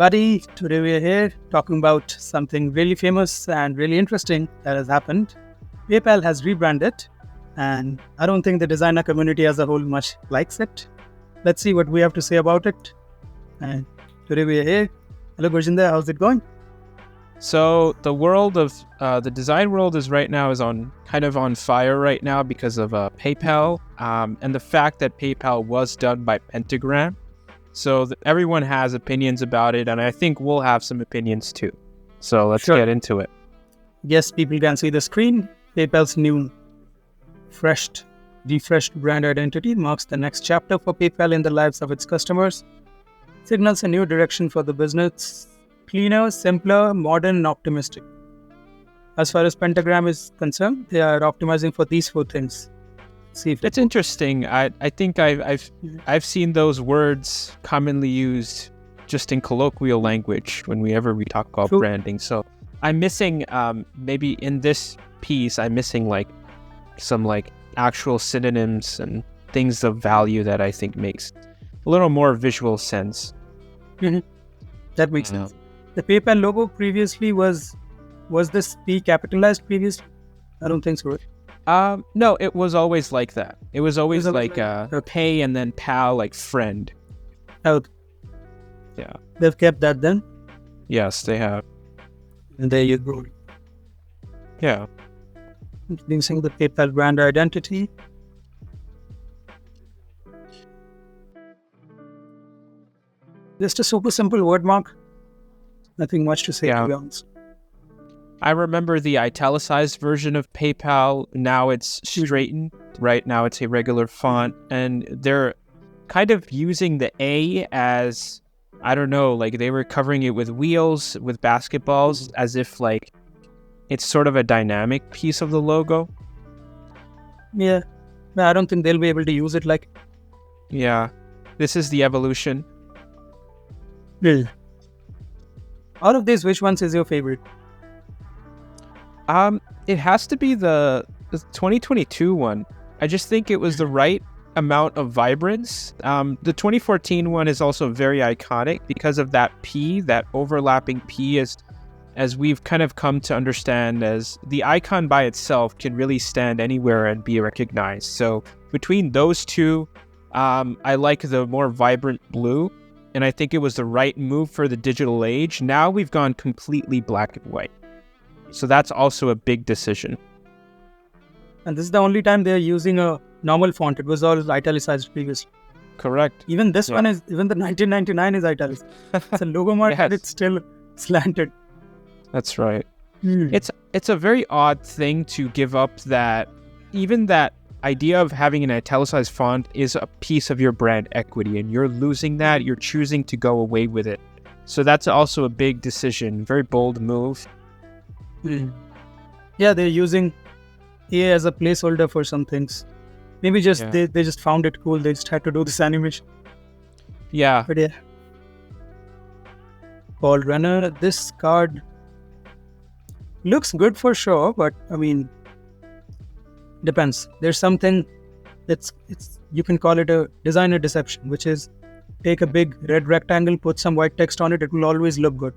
everybody. Today we are here talking about something really famous and really interesting that has happened. PayPal has rebranded, and I don't think the designer community as a whole much likes it. Let's see what we have to say about it. And today we are here. Hello, Gurjinder. How's it going? So the world of the design world is on fire right now because of PayPal and the fact that PayPal was done by Pentagram. So everyone has opinions about it, and I think we'll have some opinions too. So let's get into it. Yes, people can see the screen. PayPal's new refreshed brand identity marks the next chapter for PayPal in the lives of its customers. Signals a new direction for the business. Cleaner, simpler, modern, and optimistic. As far as Pentagram is concerned, they are optimizing for these four things. See if it's interesting. I think I've seen those words commonly used just in colloquial language whenever we talk about branding. So I'm missing maybe in this piece I'm missing some actual synonyms and things of value that I think makes a little more visual sense. Mm-hmm. That makes sense. The PayPal logo previously was this P capitalized previously? I don't think so. No, it was always like that. It was always pay and then pal, like friend. Oh. Yeah. They've kept that then? Yes, they have. And there you go. Yeah. Introducing the PayPal brand identity. Just a super simple word mark. Nothing much to say, to be honest. I remember the italicized version of PayPal. Now it's straightened. Right now it's a regular font. And they're kind of using the A as, I don't know, they were covering it with wheels, with basketballs, as if it's sort of a dynamic piece of the logo. Yeah. I don't think they'll be able to use it Yeah. This is the evolution. Yeah. Out of these, which ones is your favorite? It has to be the 2022 one. I just think it was the right amount of vibrance. The 2014 one is also very iconic because of that P, that overlapping P, as we've kind of come to understand as the icon by itself can really stand anywhere and be recognized. So between those two, I like the more vibrant blue, and I think it was the right move for the digital age. Now we've gone completely black and white. So that's also a big decision. And this is the only time they're using a normal font. It was all italicized previously. Correct. Even this one is, even the 1999 is italicized. It's a logo mark, but it's still slanted. That's right. It's a very odd thing to give up that idea of having an italicized font is a piece of your brand equity, and you're losing that. You're choosing to go away with it. So that's also a big decision. Very bold move. Yeah, they're using A as a placeholder for some things. Maybe they just found it cool. They just had to do this animation. Yeah. But yeah. Paul Renner, this card looks good for sure, but I mean, depends. There's something it's you can call it a designer deception, which is take a big red rectangle, put some white text on it. It will always look good.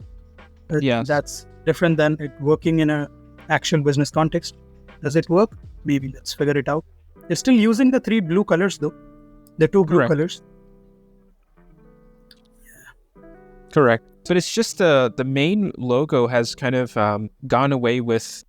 Yes. That's different than it working in a actual business context. Does it work? Maybe. Let's figure it out. They're still using the three blue colors though. The two blue colors. Yeah. Correct. But it's just the main logo has kind of gone away with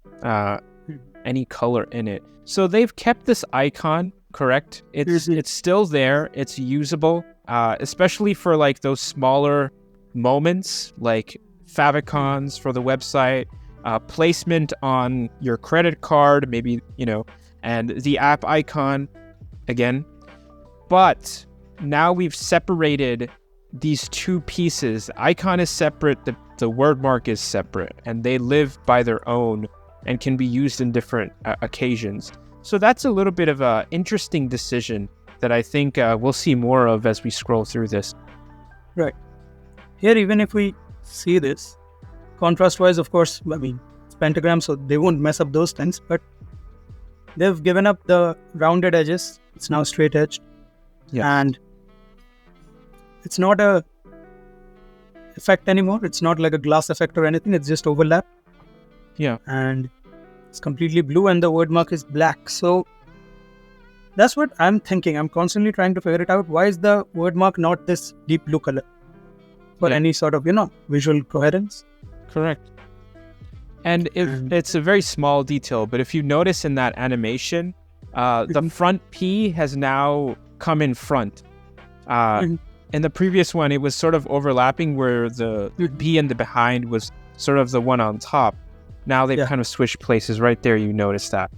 any color in it. So they've kept this icon, correct? It's still there. It's usable, especially for those smaller moments, like favicons for the website, placement on your credit card, maybe, and the app icon again. But now we've separated these two pieces. Icon is separate, the word mark is separate, and they live by their own and can be used in different occasions. So that's a little bit of an interesting decision that I think we'll see more of as we scroll through this. Right. Here, even if we see this, contrast-wise, of course, I mean, it's pentagram, so they won't mess up those things, but they've given up the rounded edges. It's now straight-edged. Yeah. And it's not a effect anymore. It's not like a glass effect or anything. It's just overlap. Yeah. And it's completely blue and the word mark is black. So that's what I'm thinking. I'm constantly trying to figure it out. Why is the word mark not this deep blue color for any sort of, visual coherence? Correct. And it's a very small detail, but if you notice in that animation, the front P has now come in front. In the previous one, it was sort of overlapping where the P in the behind was sort of the one on top. Now they've kind of switched places right there. You notice that.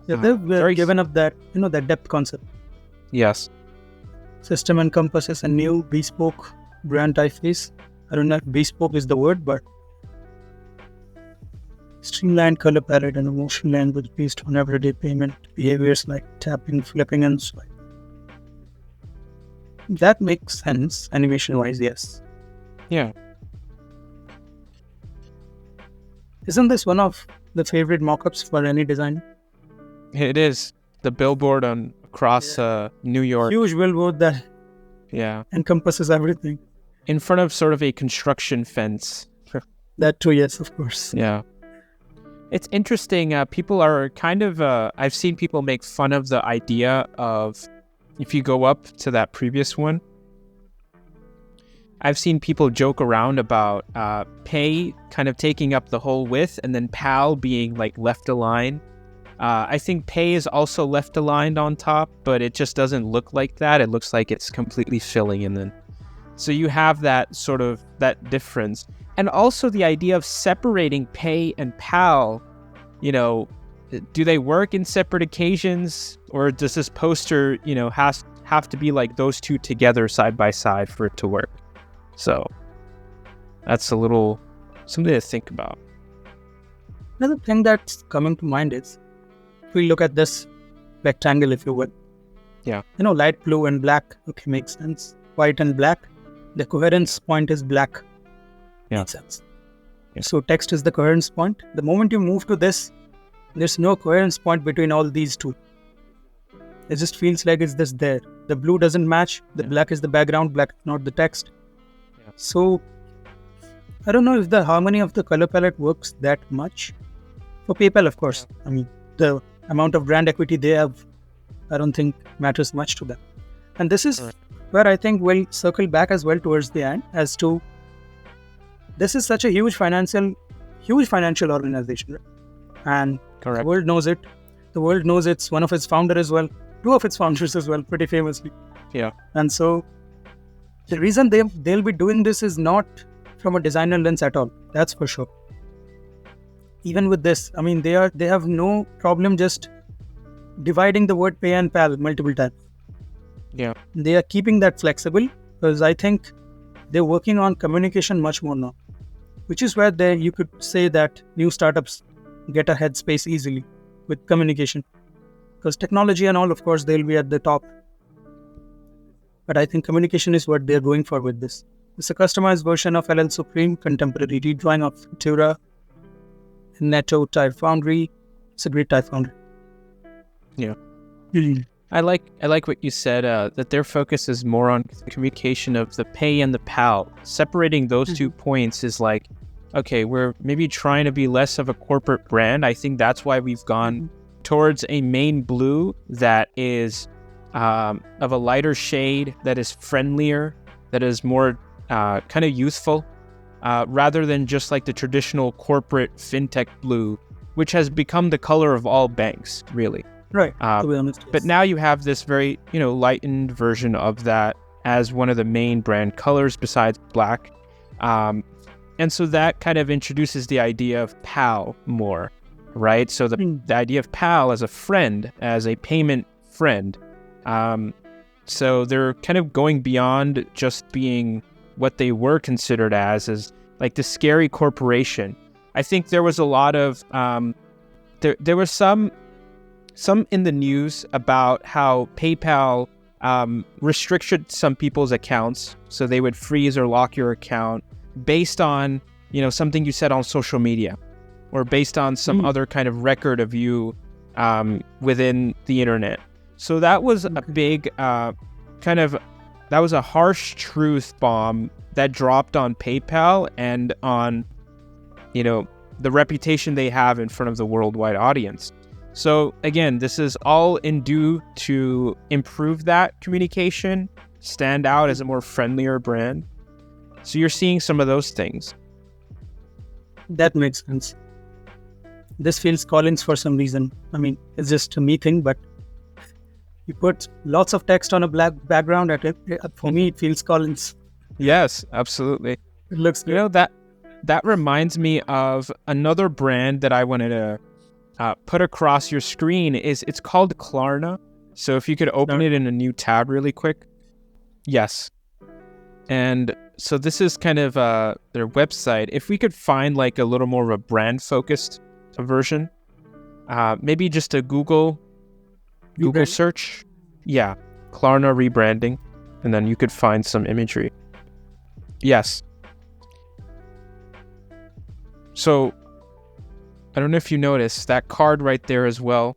Yeah, they've given up that, that depth concept. Yes. System encompasses a new bespoke brand typeface. I don't know if bespoke is the word, but streamlined color palette and emotion language based on everyday payment behaviors like tapping, flipping, and swipe. That makes sense, animation-wise, yes. Yeah. Isn't this one of the favorite mock-ups for any designer? It is. The billboard across New York. Huge billboard that encompasses everything. In front of sort of a construction fence. That too, yes, of course. Yeah. It's interesting. People are kind of... I've seen people make fun of the idea of... If you go up to that previous one, I've seen people joke around about pay kind of taking up the whole width and then pal being like left aligned. I think pay is also left aligned on top, but it just doesn't look like that. It looks like it's completely filling in then. So you have that sort of that difference. And also the idea of separating pay and pal, do they work in separate occasions, or does this poster, have to be like those two together side by side for it to work? So that's a little something to think about. Another thing that's coming to mind is, if we look at this rectangle, if you will. Yeah. Light blue and black. Okay, makes sense. White and black. The coherence point is black. Yeah. Makes sense. Yeah. So text is the coherence point. The moment you move to this, there's no coherence point between all these two. It just feels like it's just there. The blue doesn't match. The black is the background. Black is not the text. Yeah. So I don't know if the harmony of the color palette works that much. For PayPal, of course. I mean, the amount of brand equity they have, I don't think matters much to them. And this is where I think we'll circle back as well towards the end as to this is such a huge financial organization. Right? And the world knows it. The world knows it's one of its founders as well. Two of its founders as well, pretty famously. Yeah. And so the reason they'll be doing this is not from a designer lens at all. That's for sure. Even with this, I mean, they have no problem just dividing the word pay and pal multiple times. Yeah. They are keeping that flexible because I think they're working on communication much more now, which is where you could say that new startups get a headspace easily with communication. Because technology and all, of course, they'll be at the top. But I think communication is what they're going for with this. It's a customized version of LL Supreme, contemporary redrawing of Futura, Netto type foundry. It's a great type foundry. Yeah. I like what you said, that their focus is more on communication of the pay and the pal. Separating those 2 points is like, okay, we're maybe trying to be less of a corporate brand. I think that's why we've gone towards a main blue that is of a lighter shade, that is friendlier, that is more kind of youthful, rather than just like the traditional corporate fintech blue, which has become the color of all banks, really. Right, to be honest. Yes. But now you have this very, lightened version of that as one of the main brand colors besides black. And so that kind of introduces the idea of PAL more, right? So the idea of PAL as a friend, as a payment friend. So they're kind of going beyond just being what they were considered as like the scary corporation. I think there was a lot of, there was some in the news about how PayPal restricted some people's accounts, so they would freeze or lock your account based on, something you said on social media, or based on some other kind of record of you within the internet. So that was a big kind of that was a harsh truth bomb that dropped on PayPal and on, the reputation they have in front of the worldwide audience. So again, this is all in due to improve that communication, stand out as a more friendlier brand. So you're seeing some of those things. That makes sense. This feels Collins for some reason. I mean, it's just a me thing, but you put lots of text on a black background. For me, it feels Collins. Yes, absolutely. It looks good. That reminds me of another brand that I wanted to put across your screen. It's called Klarna. So if you could open it in a new tab really quick. Yes. And so this is kind of their website. If we could find like a little more of a brand focused version, maybe just a Google search. Yeah. Klarna rebranding. And then you could find some imagery. Yes. So I don't know if you noticed that card right there as well.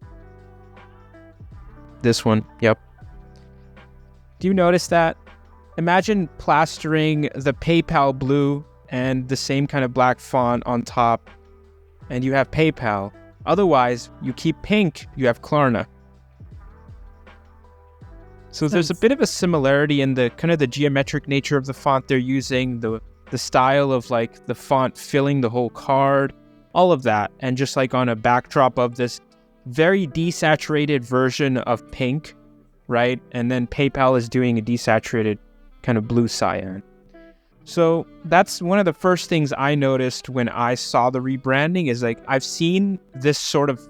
This one. Yep. Do you notice that? Imagine plastering the PayPal blue and the same kind of black font on top, and you have PayPal. Otherwise, you keep pink, you have Klarna. So there's a bit of a similarity in the kind of the geometric nature of the font they're using, the style of like the font filling the whole card, all of that. And just like on a backdrop of this very desaturated version of pink, right? And then PayPal is doing a desaturated kind of blue cyan. So that's one of the first things I noticed when I saw the rebranding is like, I've seen this sort of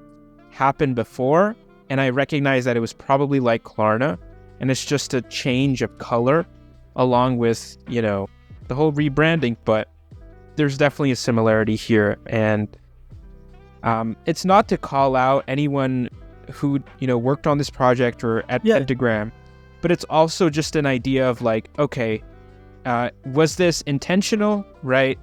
happen before, and I recognize that it was probably like Klarna, and it's just a change of color along with, the whole rebranding, but there's definitely a similarity here. And it's not to call out anyone who, worked on this project or at Pentagram, but it's also just an idea of like, okay, was this intentional, right?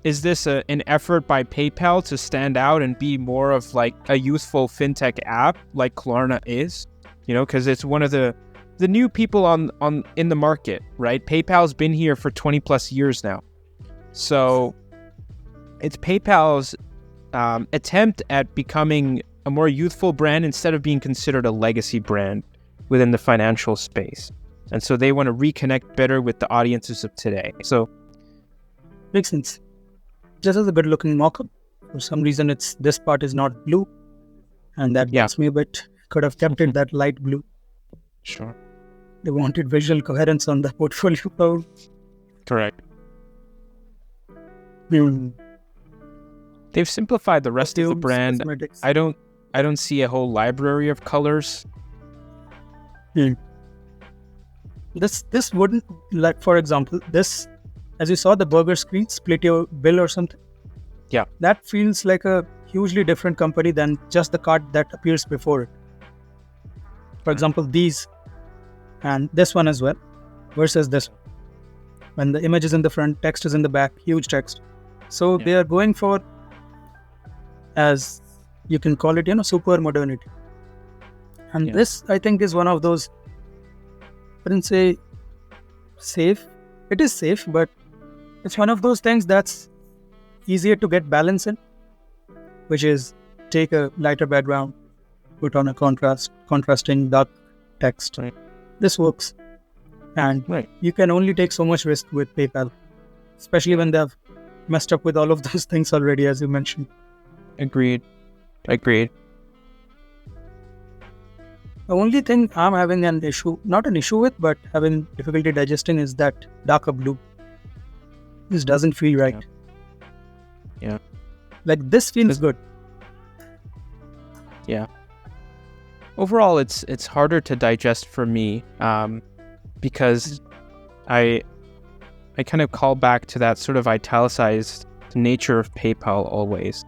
Is this an effort by PayPal to stand out and be more of like a youthful fintech app like Klarna is? Because it's one of the new people in the market, right? PayPal's been here for 20 plus years now. So it's PayPal's attempt at becoming a more youthful brand instead of being considered a legacy brand within the financial space. And so they want to reconnect better with the audiences of today. So makes sense. Just as a good looking mock-up. For some reason, this part is not blue. And that gets me a bit. Could have kept it that light blue. Sure. They wanted visual coherence on the portfolio. Correct. Mm. They've simplified the rest of the brand. Cosmetics. I don't see a whole library of colors. This wouldn't, like, for example, this, as you saw the burger screen, split your bill or something. Yeah. That feels like a hugely different company than just the card that appears before it. For example, these and this one as well versus this one. When the image is in the front, text is in the back, huge text. So they are going for, as you can call it, super modernity. And this, I think, is one of those, I wouldn't say safe. It is safe, but it's one of those things that's easier to get balance in, which is take a lighter background, put on a contrasting dark text. Right. This works. And you can only take so much risk with PayPal, especially when they've messed up with all of those things already, as you mentioned. Agreed. The only thing I'm having not an issue with, but having difficulty digesting is that darker blue. This doesn't feel right. Yeah. Like this feels good. Yeah. Overall, it's harder to digest for me because I kind of call back to that sort of italicized nature of PayPal always.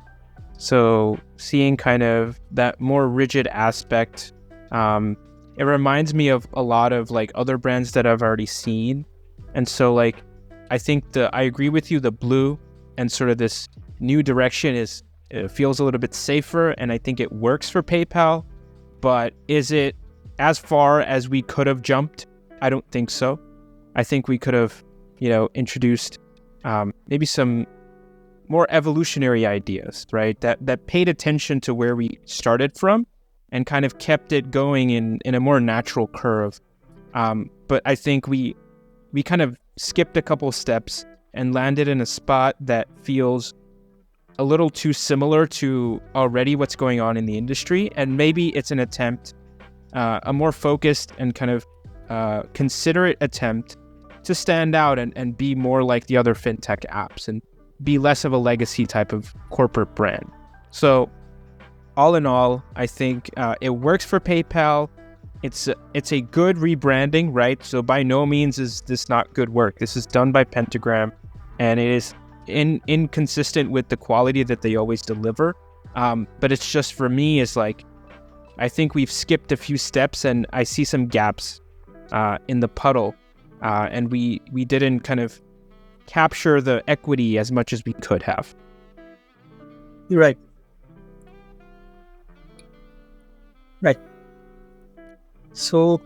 So seeing kind of that more rigid aspect, it reminds me of a lot of like other brands that I've already seen. And so like, I think I agree with you, the blue and sort of this new direction it feels a little bit safer, and I think it works for PayPal. But is it as far as we could have jumped I don't think so. I think we could have, introduced maybe some more evolutionary ideas, right? That paid attention to where we started from and kind of kept it going in a more natural curve. But I think we kind of skipped a couple steps and landed in a spot that feels a little too similar to already what's going on in the industry. And maybe it's an attempt, a more focused and kind of considerate attempt to stand out and be more like the other fintech apps and be less of a legacy type of corporate brand. So all in all, I think it works for PayPal. It's a good rebranding, right? So by no means is this not good work. This is done by Pentagram, and it is inconsistent with the quality that they always deliver. But it's just, for me, is like, I think we've skipped a few steps, and I see some gaps in the puddle, and we didn't kind of capture the equity as much as we could have. You're right. Right. So,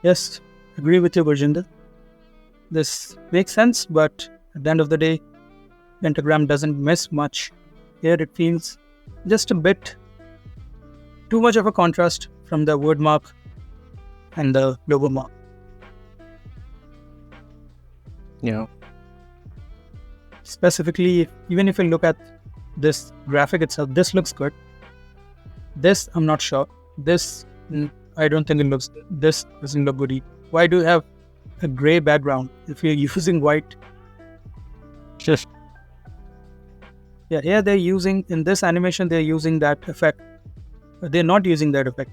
yes, agree with you, Gurjinder. This makes sense, but at the end of the day, Pentagram doesn't miss much. Here it feels just a bit too much of a contrast from the word mark and the logo mark. Specifically, even if you look at this graphic itself, this looks good. This, I'm not sure. This, I don't think it looks good. This doesn't look good. Why do you have a gray background if you're using white? Just Yeah, here they're using, in this animation, they're using that effect. They're not using that effect.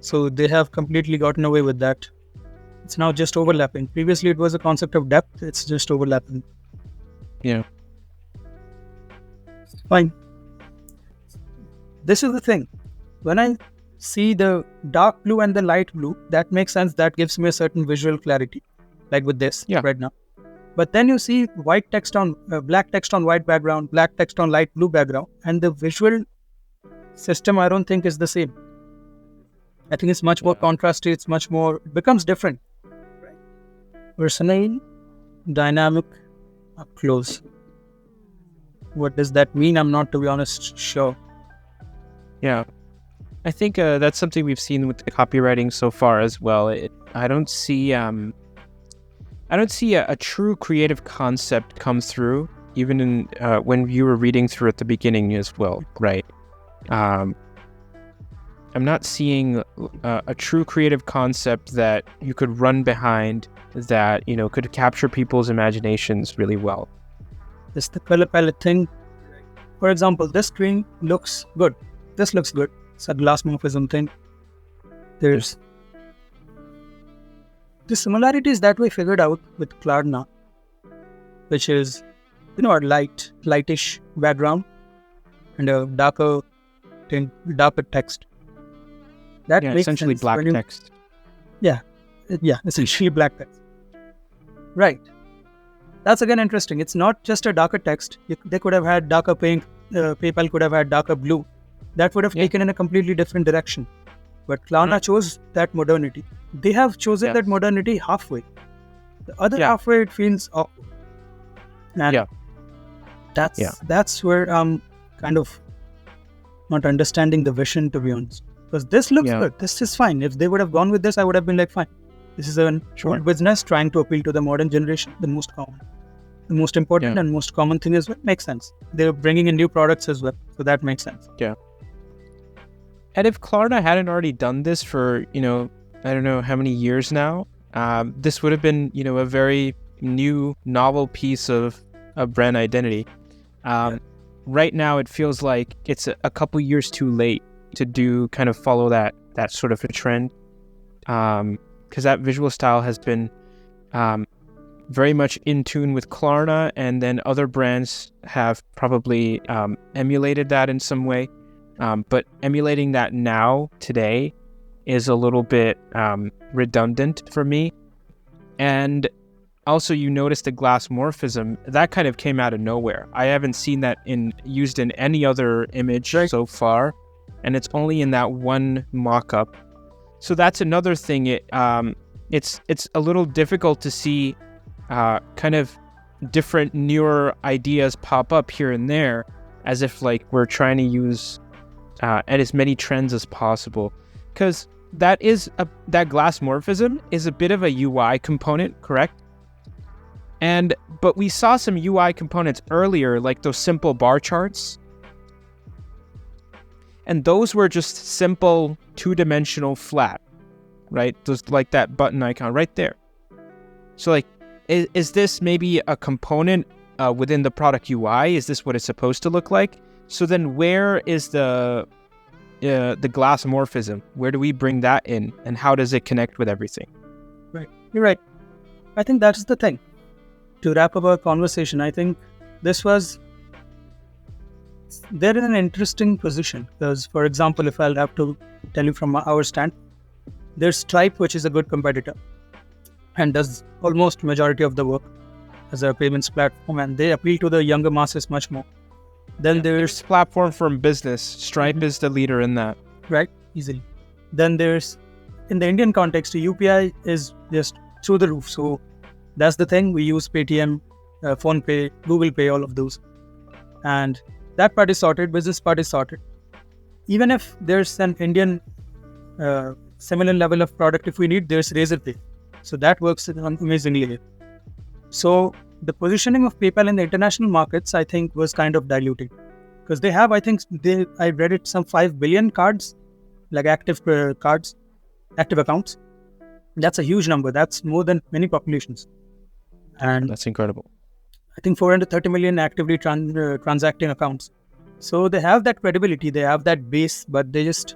So they have completely gotten away with that. It's now just overlapping. Previously, it was a concept of depth. It's just overlapping. Yeah. Fine. This is the thing. When I see the dark blue and the light blue, that makes sense. That gives me a certain visual clarity, like with this right now. But then you see white text on black text on white background, black text on light blue background, and the visual system, I don't think, is the same. I think it's much more contrasty. It's much more, it becomes different. Personal, dynamic, up close. What does that mean? I'm not, to be honest, sure. Yeah. I think that's something we've seen with the copywriting so far as well. I don't see a true creative concept come through, even in when you were reading through at the beginning as well, right? I'm not seeing a true creative concept that you could run behind that, could capture people's imaginations really well. This the color palette thing. For example, this screen looks good. This looks good. It's a glass morphism thing. There's the similarities that we figured out with Klarna, which is, a lightish background and a darker text. That makes essentially sense. Black text. Yeah, essentially black text. Right. That's again interesting. It's not just a darker text. They could have had darker pink. PayPal could have had darker blue. That would have taken in a completely different direction. But Klarna chose that modernity. They have chosen that modernity halfway. The other halfway, it feels awkward. And that's where I'm kind of not understanding the vision, to be honest. Because this looks good. This is fine. If they would have gone with this, I would have been like, fine. This is an old business trying to appeal to the modern generation, the most common. The most important and most common thing as well. Makes sense. They're bringing in new products as well. So that makes sense. Yeah. And if Klarna hadn't already done this for, I don't know how many years now, this would have been, a very new, novel piece of brand identity. Right now, it feels like it's a couple years too late to follow that sort of a trend. Because that visual style has been very much in tune with Klarna, and then other brands have probably emulated that in some way. But emulating that now, today, is a little bit redundant for me. And also, you notice the glass morphism. That kind of came out of nowhere. I haven't seen that used in any other image so far, and it's only in that one mock-up. So that's another thing. it's a little difficult to see kind of different newer ideas pop up here and there, as if like we're trying to use as many trends as possible, because that glass morphism is a bit of a UI component, correct? But we saw some UI components earlier, like those simple bar charts, and those were just simple 2-dimensional flat, right? Those like that button icon right there. So like, is this maybe a component within the product UI? Is this what it's supposed to look like? So then where is the glass morphism? Where do we bring that in, and how does it connect with everything? Right, you're right. I think that's the thing. To wrap up our conversation, I think they're in an interesting position because, for example, if I'll have to tell you from our stand, there's Stripe, which is a good competitor and does almost majority of the work as a payments platform, and they appeal to the younger masses much more. Then there's platform from business. Stripe is the leader in that. Right, easily. Then there's, in the Indian context, UPI is just through the roof. So that's the thing. We use Paytm, PhonePe, Google Pay, all of those. And that part is sorted, business part is sorted. Even if there's an Indian similar level of product, if we need, there's Razorpay. So that works amazingly here. So the positioning of PayPal in the international markets, I think, was kind of diluted. Because they have, I read it, some 5 billion cards, like active cards, active accounts. That's a huge number. That's more than many populations. And that's incredible. I think 430 million actively transacting accounts. So they have that credibility, they have that base, but they just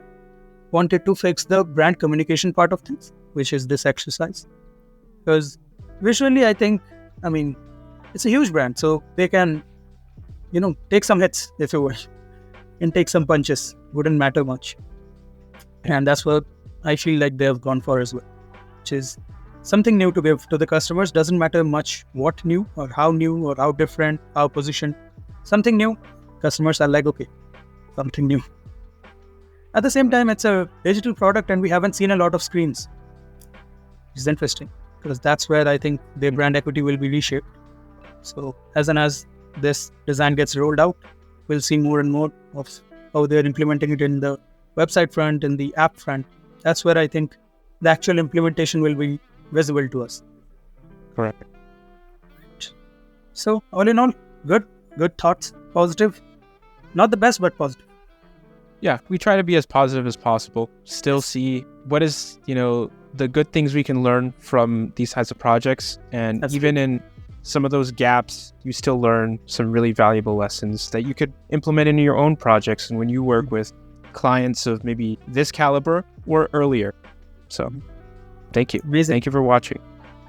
wanted to fix the brand communication part of things, which is this exercise. Because visually, it's a huge brand, so they can, take some hits, if you will, and take some punches. Wouldn't matter much. And that's what I feel like they have gone for as well, which is something new to give to the customers. Doesn't matter much what new or how different, how positioned. Something new, customers are like, okay, something new. At the same time, it's a digital product and we haven't seen a lot of screens. It's interesting because that's where I think their brand equity will be reshaped. So as soon as this design gets rolled out, we'll see more and more of how they're implementing it in the website front, in the app front. That's where I think the actual implementation will be visible to us. Correct. So all in all, good thoughts, positive. Not the best, but positive. Yeah, we try to be as positive as possible. Still see what is, the good things we can learn from these types of projects. And that's even true. In some of those gaps, you still learn some really valuable lessons that you could implement in your own projects and when you work with clients of maybe this caliber or earlier. So thank you. Amazing. Thank you for watching.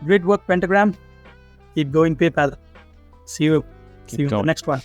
Great work, Pentagram. Keep going, PayPal. See you in the next one.